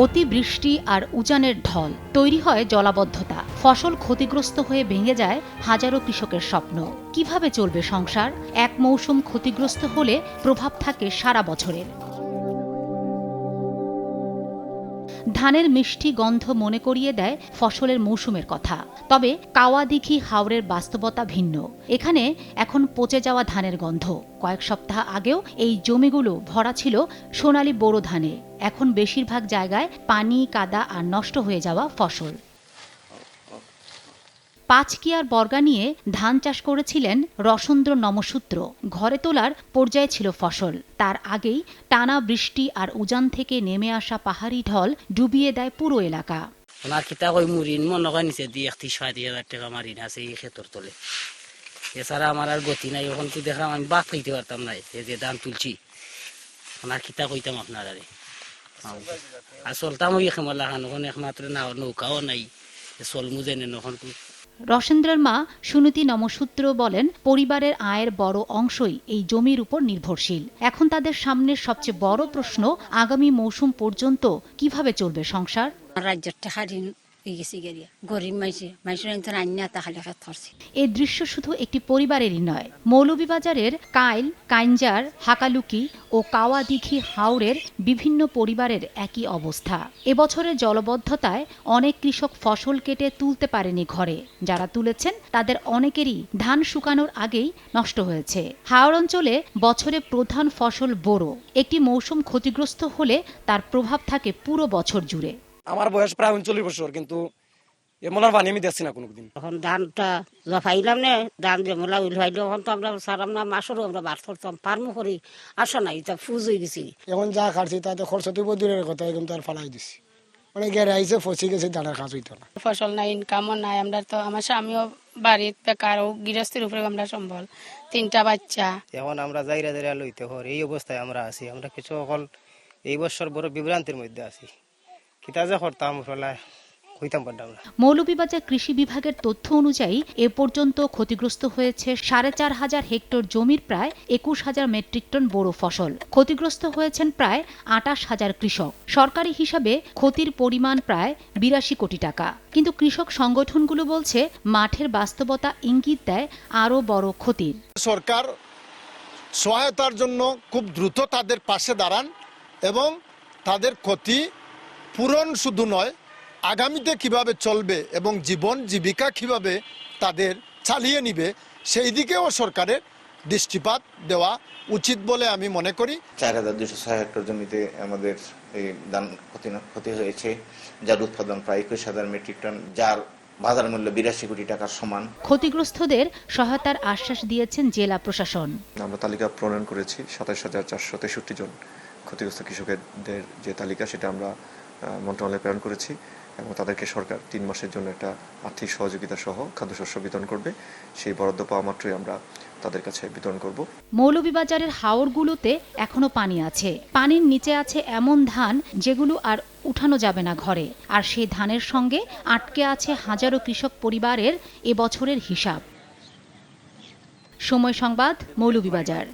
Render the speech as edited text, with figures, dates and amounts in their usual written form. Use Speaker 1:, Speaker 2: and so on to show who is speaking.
Speaker 1: অতিবৃষ্টি আর উজানের ঢল তৈরি হয় জলাবদ্ধতা, ফসল ক্ষতিগ্রস্ত হয়ে ভেঙে যায় হাজারো কৃষকের স্বপ্ন। কিভাবে চলবে সংসার? এক মৌসুম ক্ষতিগ্রস্ত হলে প্রভাব থাকে সারা বছরের। ধানের মিষ্টি গন্ধ মনে করিয়ে দেয় ফসলের মৌসুমের কথা। তবে কাওয়াদিঘি হাওরের বাস্তবতা ভিন্ন। এখানে এখন পচে যাওয়া ধানের গন্ধ। কয়েক সপ্তাহ আগেও এই জমিগুলো ভরা ছিল সোনালী বোরো ধানে। এখন বেশিরভাগ জায়গায় পানি, কাদা আর নষ্ট হয়ে যাওয়া ফসল। পাঁচকিয়ার বর্গা নিয়ে ধান চাষ করেছিলেন রসেন্দ্র নমসূত্র। ঘরে তোলার পর্যায়ে ছিল ফসল। তার আগেই টানা বৃষ্টি আর উজান থেকে নেমে আসা পাহাড়ি ঢল ডুবিয়ে দেয় পুরো এলাকা।
Speaker 2: ওনার কিতা কই মুরিন মনে হয় নিচে 30-35 টাকা মারিন আছে এই ক্ষেতর তলে। এছাড়া আমার আর গতি নাই। ওখান তো দেখলাম আমি বাদ খাইতে পারতাম না। এই যে ধান তুলছি ওনার কিতা কইতাম আপনার আরে আর চলতাম ওই খেমলা খান। ওখানে একমাত্র না নৌকাও নাই, চলমু জেনে নখন।
Speaker 1: রসেন্দ্রের মা সুনীতি নমসূত্র বলেন, পরিবারের আয়ের বড় অংশই এই জমির উপর নির্ভরশীল। এখন তাদের সামনের সবচেয়ে বড় প্রশ্ন, আগামী মৌসুম পর্যন্ত কিভাবে চলবে সংসার। এই দৃশ্য শুধু একটি পরিবারেরই নয়। মৌলভীবাজারের কাইল, কাইঞ্জার, হাকালুকি ও কাওয়াদিঘি হাওরের বিভিন্ন পরিবারের একই অবস্থা। এবছরের জলবদ্ধতায় অনেক কৃষক ফসল কেটে তুলতে পারেনি ঘরে। যারা তুলেছেন তাদের অনেকেরই ধান শুকানোর আগেই নষ্ট হয়েছে। হাওর অঞ্চলে বছরে প্রধান ফসল বোরো। একটি মৌসুম ক্ষতিগ্রস্ত হলে তার প্রভাব থাকে পুরো বছর জুড়ে।
Speaker 3: আমার বয়স প্রায় 39 বছর, কিন্তু এমন পানি আমি দেখছি না কোনোদিন।
Speaker 2: এখন ধানটা জফাইলাম না, ধান যেমলা উলহাইল তখন তো আমরা সারাম না, মাসেরও আমরা বার করতাম পারমু করি। আসা নাই, তা ফুজ হয়ে গেছি।
Speaker 4: এখন যা খাচ্ছি তাতে খরচ তুই দূরের কথা, এখন তো আর ফালাই দিছি। মানে গেড়ে আইসে ফসি গেছে, ধানের কাজ হইতো না।
Speaker 5: ফসল নাই, ইনকামও নাই। আমরা তো আমার স্বামীও বাড়ির বেকার, ও গৃহস্থের উপরে আমরা সম্বল, 3টা বাচ্চা।
Speaker 6: এখন আমরা যাইরা যাইরা লইতে হর এই অবস্থায় আমরা আছি। আমরা কিছু সকল এই বছর বড় বিভ্রান্তির মধ্যে আছি। কিতা যে করতাম ফলায় হইতাম পারতাম না।
Speaker 1: মৌলভীবাজার কৃষি বিভাগের তথ্য অনুযায়ী এ পর্যন্ত ক্ষতিগ্রস্ত হয়েছে 4,500 হেক্টর জমির প্রায় 21,000 মেট্রিক টন বোরো ফসল। ক্ষতিগ্রস্ত হয়েছেন প্রায় 28,000 কৃষক। সরকারি হিসাবে ক্ষতির পরিমাণ প্রায় 82 কোটি টাকা। কিন্তু কৃষক সংগঠনগুলো বলছে, মাঠের বাস্তবতা ইঙ্গিত দেয় আরও বড় ক্ষতির।
Speaker 7: সরকার সহায়তার জন্য খুব দ্রুত তাদের পাশে দাঁড়ান এবং তাদের ক্ষতি পূরণ শুধু নয়, আগামীতে কিভাবে চলবে এবং জীবন জীবিকা কিভাবে তাদের চালিয়ে নিবে সেই দিকেও সরকারের দৃষ্টিপাত দেওয়া উচিত বলে আমি মনে করি।
Speaker 8: 4,206 হেক্টর জমিতে আমাদের এই ধান ক্ষতি হয়েছে, যার উৎপাদন প্রায় 21,000 মেট্রিক টন, যার বাজার মূল্য 82 কোটি টাকার সমান।
Speaker 1: ক্ষতিগ্রস্তদের সহায়তার আশ্বাস দিয়েছেন জেলা প্রশাসন।
Speaker 9: আমরা তালিকা প্রণয়ন করেছি 27,463 জন ক্ষতিগ্রস্ত কৃষকদের যে তালিকা, সেটা আমরা মন্ত্রণালয়ে প্রেরণ করেছি এবং তাদেরকে সরকার 3 মাসের জন্য একটা আর্থিক সহযোগিতা সহ খাদ্যশস্য বিতরণ করবে। সেই বরাদ্দ পাওয়া মাত্রই আমরা তাদের কাছে বিতরণ করব।
Speaker 1: মৌলভীবাজারের হাওরগুলোতে এখনো পানি আছে। পানির নিচে আছে এমন ধান যেগুলো আর উঠানো যাবে না ঘরে। আর সেই ধানের সঙ্গে আটকে আছে হাজারো কৃষক পরিবারের এবছরের হিসাব। সময় সংবাদ, মৌলভীবাজার।